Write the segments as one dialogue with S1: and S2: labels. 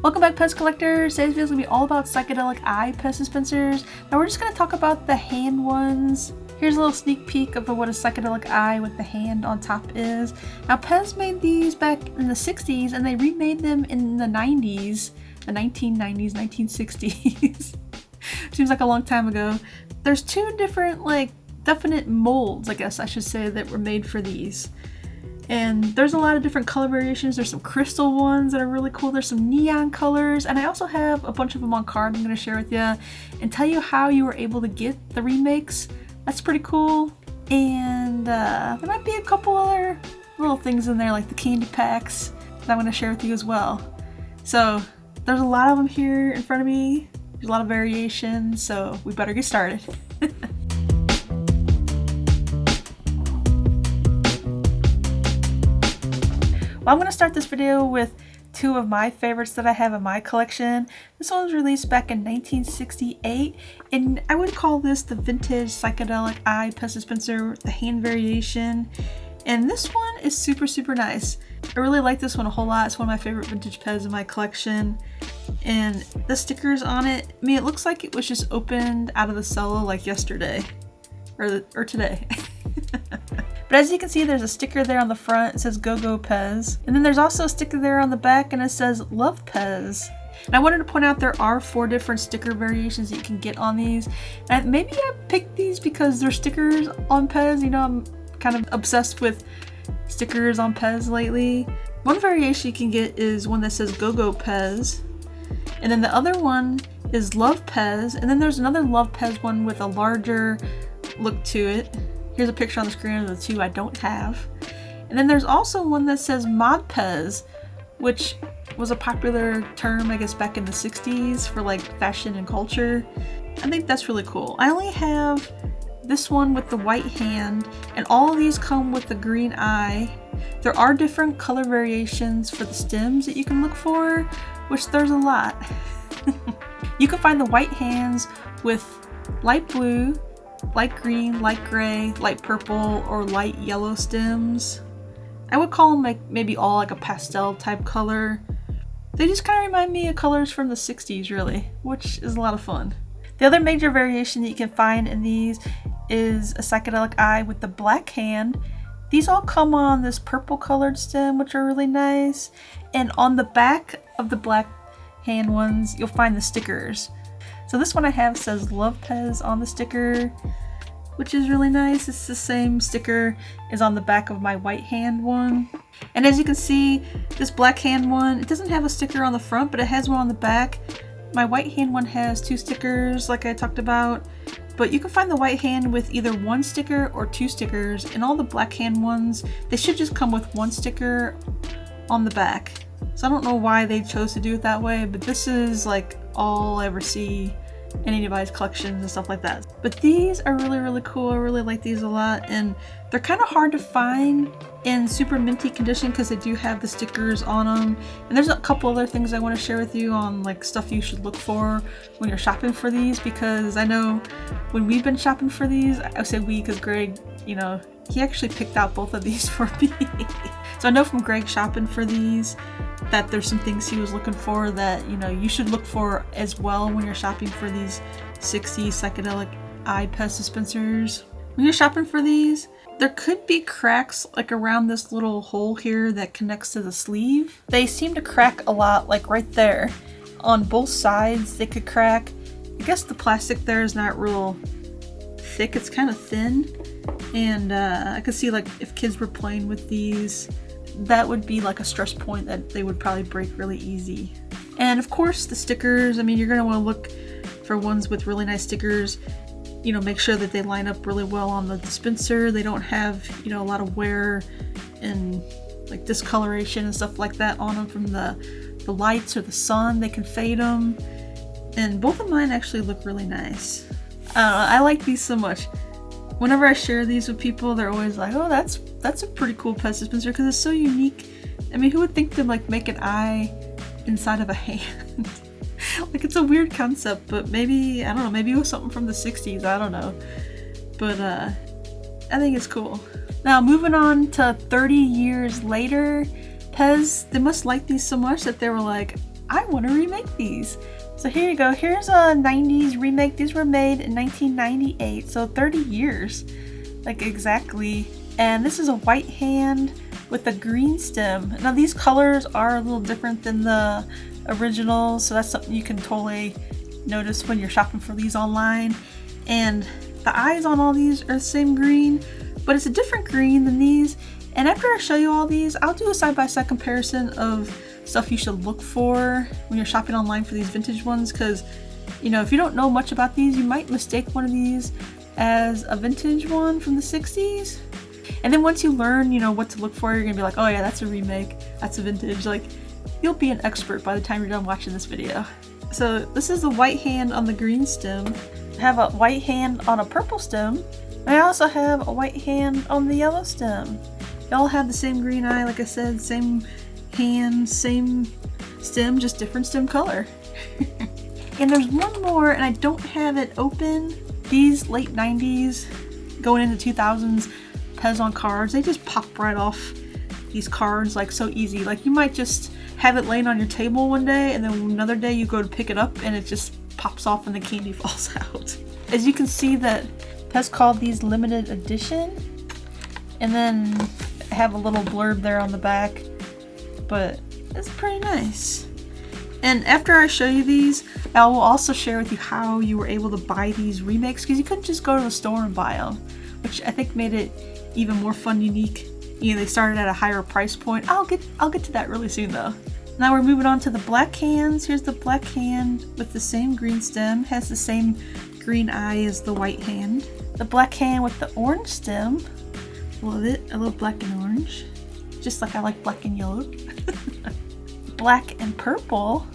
S1: Welcome back, PEZ collectors. Today's video is going to be all about psychedelic eye PEZ dispensers. Now we're just going to talk about the hand ones. Here's a little sneak peek of what a psychedelic eye with the hand on top is. Now PEZ made these back in the 60s and they remade them in the 90s, the 1990s, 1960s. Seems like a long time ago. There's two different definite molds, I guess I should say, that were made for these. And there's a lot of different color variations. There's some crystal ones that are really cool. There's some neon colors, and I also have a bunch of them on card I'm going to share with you and tell you how you were able to get the remakes. That's pretty cool. And there might be a couple other little things in there, like the candy packs, that I'm going to share with you as well. So there's a lot of them here in front of me. There's a lot of variations, so we better get started. Well, I'm going to start this video with two of my favorites that I have in my collection. This one was released back in 1968, and I would call this the vintage psychedelic eye PEZ dispenser, the hand variation. And this one is super nice. I really like this one a whole lot. It's one of my favorite vintage PEZ in my collection. And the stickers on it, I mean, it looks like it was just opened out of the cello like yesterday or today. But as you can see, there's a sticker there on the front. It says Go Go PEZ. And then there's also a sticker there on the back and it says Love PEZ. And I wanted to point out there are 4 different sticker variations that you can get on these. And maybe I picked these because they're stickers on PEZ. You know, I'm kind of obsessed with stickers on PEZ lately. One variation you can get is one that says Go Go PEZ. And then the other one is Love PEZ. And then there's another Love PEZ one with a larger look to it. Here's a picture on the screen of the two I don't have. And then there's also one that says Mod PEZ, which was a popular term, I guess, back in the 60s for like fashion and culture. I think that's really cool. I only have this one with the white hand, and all of these come with the green eye. There are different color variations for the stems that you can look for, which there's a lot. You can find the white hands with light blue, light green, light gray, light purple, or light yellow stems. I would call them maybe all like a pastel type color. They just kind of remind me of colors from the 60s really, which is a lot of fun. The other major variation that you can find in these is a psychedelic eye with the black hand. These all come on this purple colored stem, which are really nice. And on the back of the black hand ones, you'll find the stickers. So this one I have says Love PEZ on the sticker, which is really nice. It's the same sticker as on the back of my white hand one. And as you can see, this black hand one, it doesn't have a sticker on the front, but it has one on the back. My white hand one has 2 stickers like I talked about, but you can find the white hand with either 1 sticker or 2 stickers, and all the black hand ones, they should just come with 1 sticker on the back. So I don't know why they chose to do it that way, but this is like all I ever see in anybody's collections and stuff like that. But these are really cool. I really like these a lot, and they're kind of hard to find in super minty condition because they do have the stickers on them. And there's a couple other things I want to share with you on like stuff you should look for when you're shopping for these, because I know when we've been shopping for these, I say we because Greg, you know, he actually picked out both of these for me. So I know from Greg shopping for these that there's some things he was looking for that, you know, you should look for as well when you're shopping for these 60s psychedelic eye PEZ dispensers. When you're shopping for these, there could be cracks like around this little hole here that connects to the sleeve. They seem to crack a lot, like right there. On both sides they could crack. I guess the plastic there is not real thick, it's kind of thin. And I could see like if kids were playing with these, that would be like a stress point that they would probably break really easy. And of course the stickers, I mean, you're going to want to look for ones with really nice stickers. You know, make sure that they line up really well on the dispenser. They don't have, you know, a lot of wear and like discoloration and stuff like that on them from the lights or the sun. They can fade them. And both of mine actually look really nice. I like these so much. Whenever I share these with people, they're always like, oh, that's a pretty cool PEZ dispenser because it's so unique. I mean, who would think to like make an eye inside of a hand? Like, it's a weird concept, but maybe, I don't know, maybe it was something from the 60s, I don't know. But I think it's cool. Now, moving on to 30 years later, PEZ, they must like these so much that they were like, I want to remake these. So here you go. Here's a 90s remake. These were made in 1998, so 30 years, like exactly. And this is a white hand with a green stem. Now these colors are a little different than the originals, so that's something you can totally notice when you're shopping for these online. And the eyes on all these are the same green, but it's a different green than these. And after I show you all these, I'll do a side-by-side comparison of stuff you should look for when you're shopping online for these vintage ones, because you know, if you don't know much about these, you might mistake one of these as a vintage one from the 60s. And then once you learn, you know, what to look for, you're gonna be like, oh yeah, that's a remake, that's a vintage. Like, you'll be an expert by the time you're done watching this video. So this is the white hand on the green stem. I have a white hand on a purple stem. And I also have a white hand on the yellow stem. They all have the same green eye, like I said, same hand, same stem, just different stem color. And there's one more, and I don't have it open. These late 90s, going into 2000s, PEZ on cards, they just pop right off these cards like so easy. Like you might just have it laying on your table one day, and then another day you go to pick it up and it just pops off and the candy falls out. As you can see, that PEZ called these limited edition, and then I have a little blurb there on the back, but it's pretty nice. And after I show you these, I will also share with you how you were able to buy these remakes, because you couldn't just go to the store and buy them, which I think made it even more fun, unique. You know, they started at a higher price point. I'll get to that really soon though. Now we're moving on to the black hands. Here's the black hand with the same green stem, has the same green eye as the white hand. The black hand with the orange stem. Love it. I love black and orange. Just like I like black and yellow. Black and purple.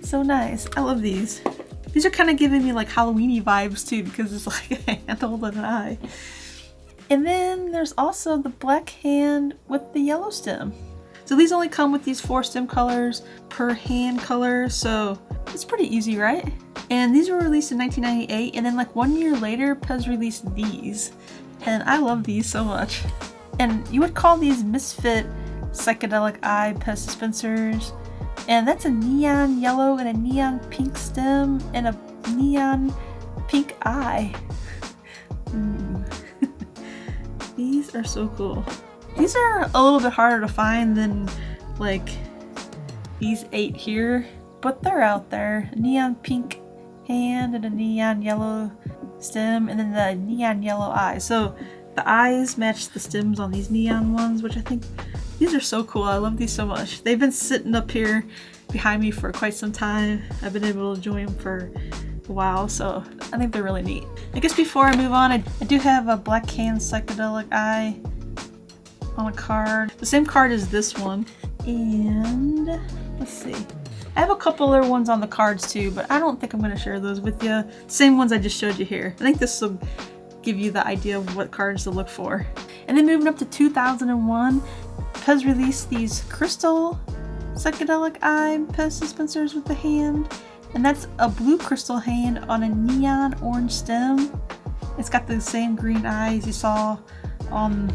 S1: So nice. I love these. These are kind of giving me like Halloween-y vibes too, because it's like a hand holding an eye. And then there's also the black hand with the yellow stem. So these only come with these 4 stem colors per hand color, so it's pretty easy, right? And these were released in 1998, and then like 1 year later, PEZ released these. And I love these so much. And you would call these Misfit Psychedelic Eye PEZ dispensers. And that's a neon yellow and a neon pink stem and a neon pink eye. These are so cool. These are a little bit harder to find than like these 8 here, but they're out there. A neon pink hand and a neon yellow stem, and then the neon yellow eye. So the eyes match the stems on these neon ones, which I think these are so cool. I love these so much. They've been sitting up here behind me for quite some time. I've been able to enjoy them for a while, so I think they're really neat. I guess before I move on, I do have a black hand psychedelic eye on a card. The same card as this one. And let's see. I have a couple other ones on the cards too, but I don't think I'm going to share those with you. Same ones I just showed you here. I think this will give you the idea of what cards to look for. And then moving up to 2001, PEZ released these crystal psychedelic eye PEZ dispensers with the hand. And that's a blue crystal hand on a neon orange stem. It's got the same green eyes you saw on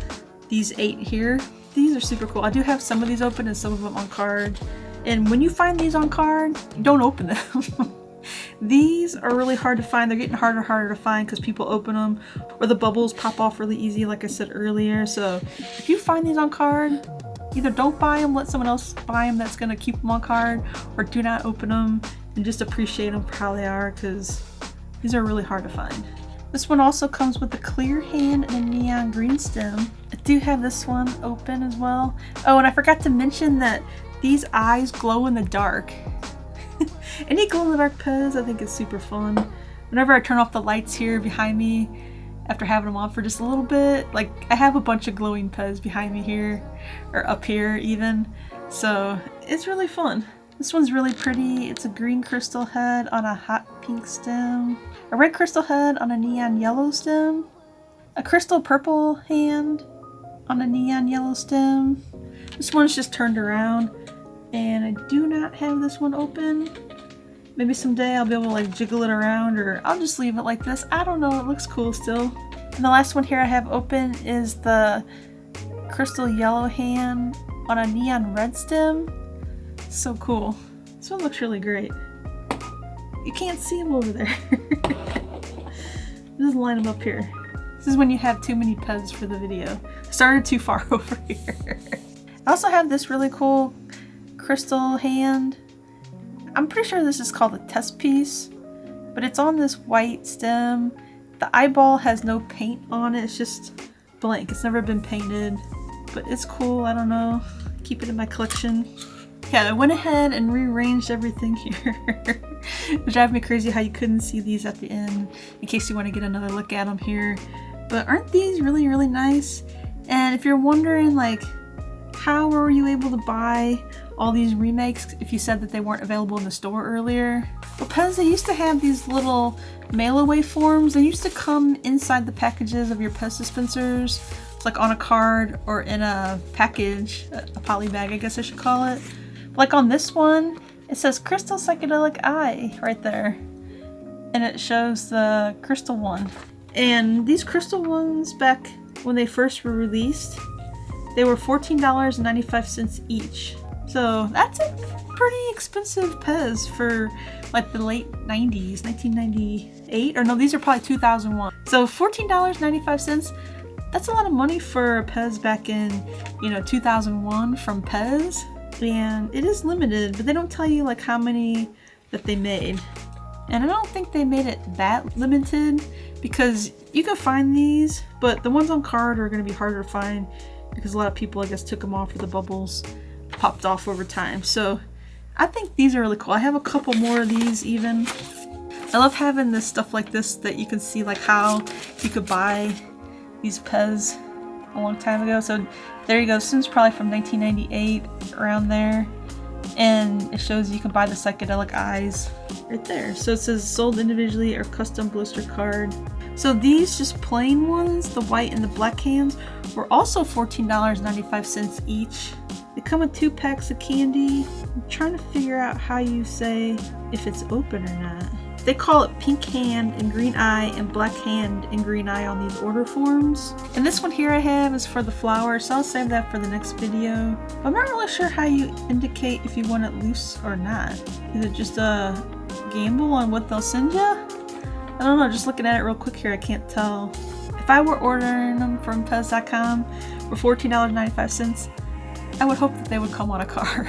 S1: these 8 here. These are super cool. I do have some of these open and some of them on card. And when you find these on card, don't open them. These are really hard to find. They're getting harder and harder to find because people open them, or the bubbles pop off really easy, like I said earlier. So if you find these on card, either don't buy them, let someone else buy them that's going to keep them on card, or do not open them and just appreciate them for how they are, because these are really hard to find. This one also comes with a clear hand and a neon green stem. I do have this one open as well. Oh, and I forgot to mention that these eyes glow in the dark. Any glow in the dark PEZ I think is super fun. Whenever I turn off the lights here behind me, after having them on for just a little bit, like I have a bunch of glowing PEZ behind me here, or up here even, so it's really fun. This one's really pretty. It's a green crystal head on a hot pink stem, a red crystal head on a neon yellow stem, a crystal purple hand on a neon yellow stem. This one's just turned around, and I do not have this one open. Maybe someday I'll be able to like jiggle it around, or I'll just leave it like this. I don't know, it looks cool still. And the last one here I have open is the crystal yellow hand on a neon red stem. So cool. This one looks really great. You can't see them over there. Just line them up here. This is when you have too many PEZs for the video. Started too far over here. I also have this really cool crystal hand. I'm pretty sure this is called a test piece, but it's on this white stem. The eyeball has no paint on it, it's just blank. It's never been painted, but it's cool, I don't know. Keep it in my collection. Yeah, I went ahead and rearranged everything here. It drives me crazy how you couldn't see these at the end, in case you want to get another look at them here. But aren't these really, really nice? And if you're wondering, like, how were you able to buy all these remakes if you said that they weren't available in the store earlier? Well, PEZ, they used to have these little mail-away forms. They used to come inside the packages of your PEZ dispensers, like on a card or in a package, a poly bag, I guess I should call it. Like on this one, it says Crystal Psychedelic Eye right there. And it shows the crystal one. And these crystal ones, back when they first were released, they were $14.95 each. So that's a pretty expensive PEZ for like the late 90s, 1998, or no, these are probably 2001. So $14.95, that's a lot of money for a PEZ back in, 2001 from PEZ. And it is limited, but they don't tell you like how many that they made. And I don't think they made it that limited, because you can find these, but the ones on card are going to be harder to find because a lot of people, I guess, took them off, or the bubbles popped off over time. So I think these are really cool. I have a couple more of these even. I love having this stuff like this that you can see like how you could buy these PEZ a long time ago. So there you go. This one's probably from 1998, around there. And it shows you can buy the psychedelic eyes right there. So it says sold individually or custom blister card. So these just plain ones, the white and the black hands, were also $14.95 each. They come with 2 packs of candy. I'm trying to figure out how you say if it's open or not. They call it pink hand and green eye and black hand and green eye on these order forms. And this one here I have is for the flower, so I'll save that for the next video. But I'm not really sure how you indicate if you want it loose or not. Is it just a gamble on what they'll send you? I don't know, just looking at it real quick here, I can't tell. If I were ordering them from PEZ.com for $14.95, I would hope that they would come on a card.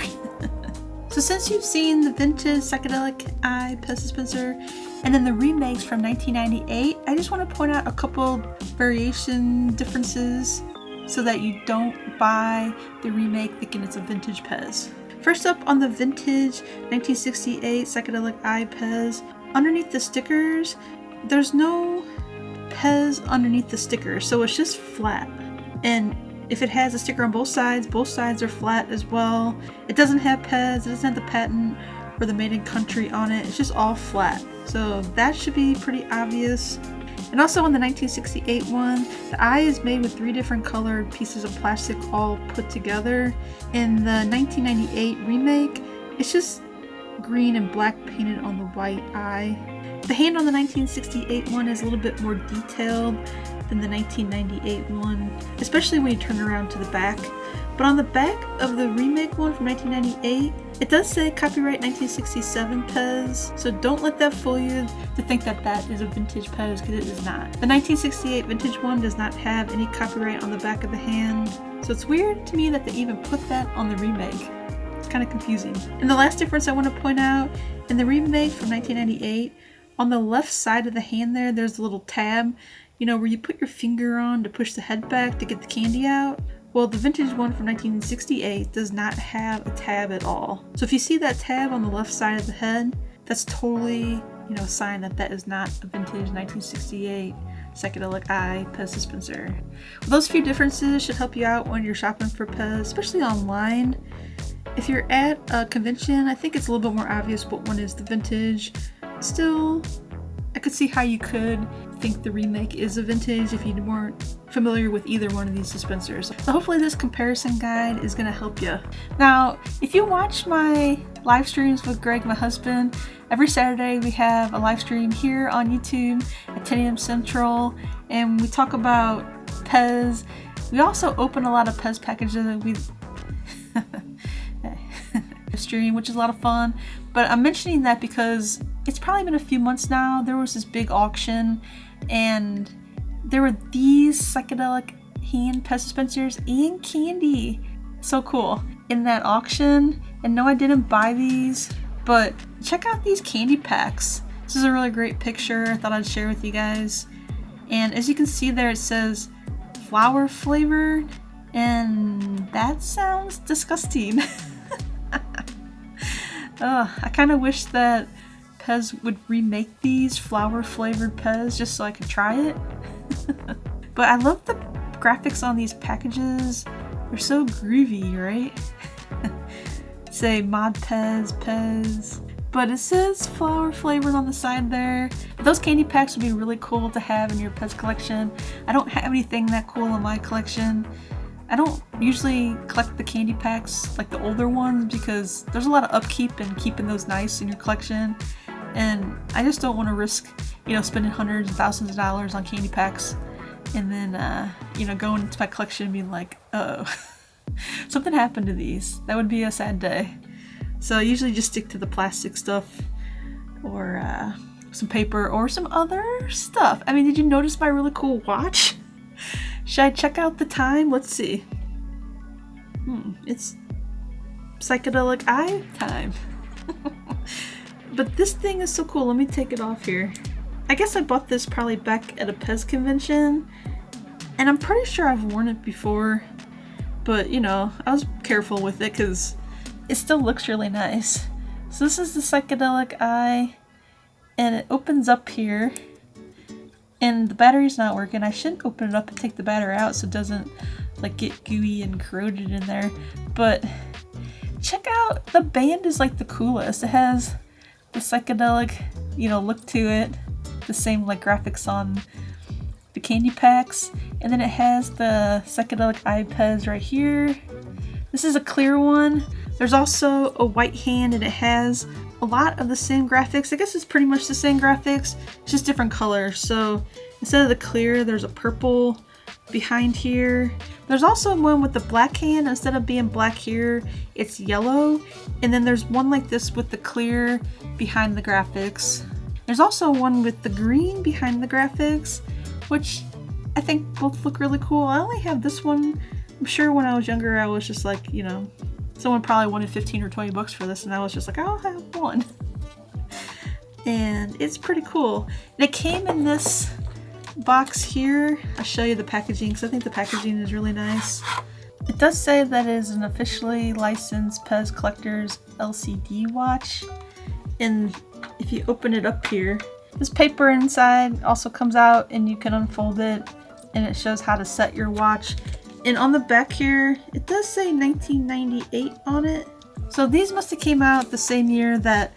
S1: So since you've seen the vintage Psychedelic Eye PEZ dispenser and then the remakes from 1998, I just want to point out a couple variation differences so that you don't buy the remake thinking it's a vintage PEZ. First up, on the vintage 1968 Psychedelic Eye PEZ, underneath the stickers, there's no PEZ underneath the sticker, so it's just flat. And if it has a sticker on both sides are flat as well. It doesn't have PEZ, it doesn't have the patent or the made in country on it, it's just all flat. So that should be pretty obvious. And also on the 1968 one, the eye is made with 3 different colored pieces of plastic all put together. In the 1998 remake, it's just green and black painted on the white eye. The hand on the 1968 one is a little bit more detailed than the 1998 one, especially when you turn around to the back. But on the back of the remake one from 1998, it does say copyright 1967 PEZ, so don't let that fool you to think that that is a vintage PEZ, because it is not. The 1968 vintage one does not have any copyright on the back of the hand, so it's weird to me that they even put that on the remake. It's kind of confusing. And the last difference I want to point out, in the remake from 1998, on the left side of the hand there's a little tab, where you put your finger on to push the head back to get the candy out. Well, the vintage one from 1968 does not have a tab at all. So if you see that tab on the left side of the head, that's totally, a sign that that is not a vintage 1968 Psychedelic Eye PEZ dispenser. Well, those few differences should help you out when you're shopping for PEZ, especially online. If you're at a convention, I think it's a little bit more obvious what one is the vintage. Still, I could see how you could think the remake is a vintage if you weren't familiar with either one of these dispensers. So hopefully this comparison guide is going to help you. Now, if you watch my live streams with Greg, my husband, every Saturday we have a live stream here on YouTube at 10 a.m. Central, and we talk about PEZ. We also open a lot of PEZ packages that we stream, which is a lot of fun. But I'm mentioning that because it's probably been a few months now. There was this big auction and there were these psychedelic Hand PEZ dispensers and candy. So cool. In that auction. And no, I didn't buy these, but check out these candy packs. This is a really great picture I thought I'd share with you guys. And as you can see there, it says flower flavored, and that sounds disgusting. I kind of wish that PEZ would remake these flower flavored PEZ just so I could try it. But I love the graphics on these packages. They're so groovy, right? Say My PEZ. But it says flower flavored on the side there. Those candy packs would be really cool to have in your PEZ collection. I don't have anything that cool in my collection. I don't usually collect the candy packs, like the older ones, because there's a lot of upkeep in keeping those nice in your collection. And I just don't want to risk, spending hundreds and thousands of dollars on candy packs and then, going into my collection and being like, oh, something happened to these. That would be a sad day. So I usually just stick to the plastic stuff or some paper or some other stuff. I mean, did you notice my really cool watch? Should I check out the time? Let's see. It's Psychedelic Eye time. But this thing is so cool. Let me take it off here. I guess I bought this probably back at a PEZ convention. And I'm pretty sure I've worn it before. But, I was careful with it because it still looks really nice. So this is the Psychedelic Eye, and it opens up here, and the battery's not working. I shouldn't open it up and take the battery out so it doesn't get gooey and corroded in there. But check out, the band is the coolest. It has the psychedelic, look to it, the same graphics on the candy packs, and then it has the Psychedelic Eye PEZ right here. This is a clear one. There's also a white hand, and it has a lot of the same graphics. I guess it's pretty much the same graphics, it's just different colors. So instead of the clear, there's a purple behind here. There's also one with the black hand. Instead of being black here, it's yellow. And then there's one like this with the clear behind the graphics. There's also one with the green behind the graphics, which I think both look really cool. I only have this one. I'm sure when I was younger, I was just someone probably wanted 15 or 20 bucks for this, and I was just I'll have one. And it's pretty cool. And it came in this box here. I'll show you the packaging because I think the packaging is really nice. It does say that it is an officially licensed PEZ Collector's LCD watch. And if you open it up here, this paper inside also comes out and you can unfold it, and it shows how to set your watch. And on the back here, it does say 1998 on it. So these must have came out the same year that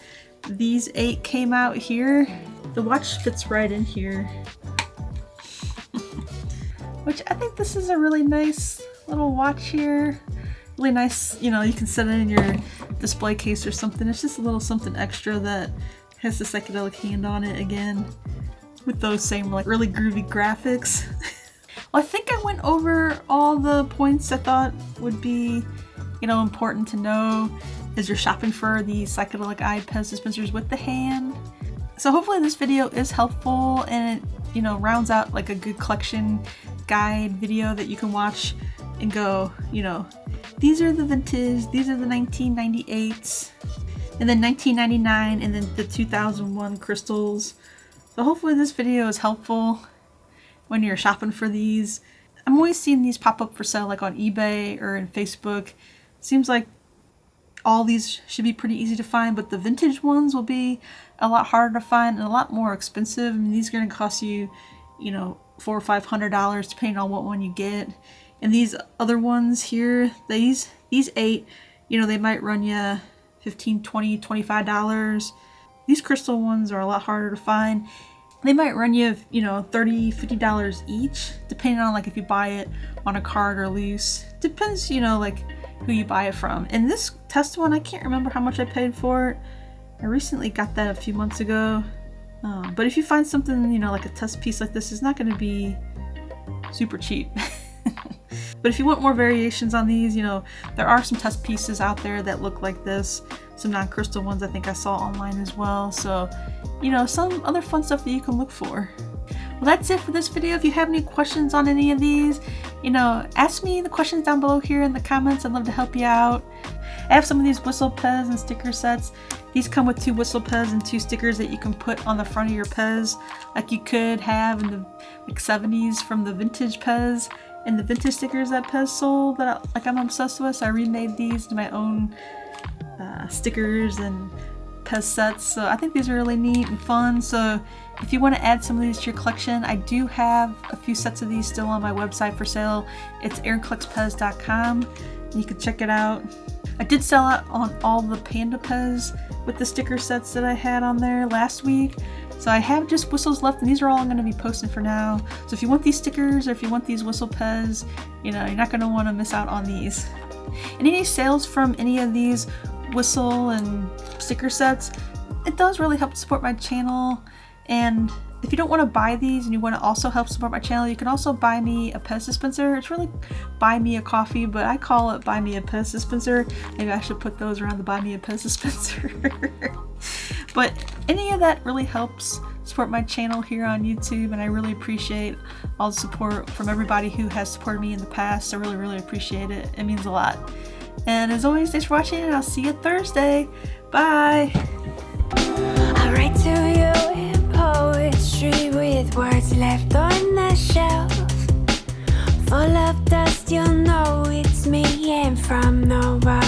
S1: these 8 came out here. The watch fits right in here. Which I think this is a really nice little watch here. Really nice, you can set it in your display case or something. It's just a little something extra that has the psychedelic hand on it again. With those same really groovy graphics. Well, I think I went over all the points I thought would be, important to know as you're shopping for the Psychedelic Eye PEZ dispensers with the hand. So hopefully this video is helpful and it, rounds out a good collection guide video that you can watch and go, these are the vintage, these are the 1998s, and then 1999, and then the 2001 crystals. So hopefully this video is helpful when you're shopping for these. I'm always seeing these pop up for sale on eBay or in Facebook. Seems like all these should be pretty easy to find, but the vintage ones will be a lot harder to find and a lot more expensive. I mean, these are going to cost you, $400 or $500 depending on what one you get. And these other ones here, these 8, they might run you $15, $20, $25. These crystal ones are a lot harder to find. They might run you, $30, $50 each, depending on if you buy it on a card or loose. Depends, who you buy it from. And this test one, I can't remember how much I paid for it. I recently got that a few months ago. But if you find something, like a test piece like this, it's not going to be super cheap. But if you want more variations on these, you know, there are some test pieces out there that look like this. Some non-crystal ones I think I saw online as well. So, you know, some other fun stuff that you can look for. Well, that's it for this video. If you have any questions on any of these, you know, ask me the questions down below here in the comments. I'd love to help you out. I have some of these whistle PEZ and sticker sets. These come with 2 whistle PEZ and 2 stickers that you can put on the front of your PEZ, like you could have in the 70s from the vintage PEZ and the vintage stickers that PEZ sold that I'm obsessed with. So I remade these to my own stickers and PEZ sets. So I think these are really neat and fun. So if you want to add some of these to your collection, I do have a few sets of these still on my website for sale. It's erincollectspez.com. You can check it out. I did sell out on all the Panda PEZ with the sticker sets that I had on there last week. So I have just whistles left, and these are all I'm going to be posting for now. So if you want these stickers or if you want these whistle PEZ, you know, you're not going to want to miss out on these. And any sales from any of these whistle and sticker sets, it does really help support my channel. And if you don't want to buy these and you want to also help support my channel, you can also buy me a PEZ dispenser. It's really buy me a coffee, but I call it buy me a PEZ dispenser. Maybe I should put those around the buy me a PEZ dispenser. But any of that really helps support my channel here on YouTube, and I really appreciate all the support from everybody who has supported me in the past. I really, really appreciate it. It means a lot. And as always, thanks for watching, and I'll see you Thursday. Bye!
S2: I write to you in poetry with words left on the shelf. Full of dust, you'll know it's me and from nowhere.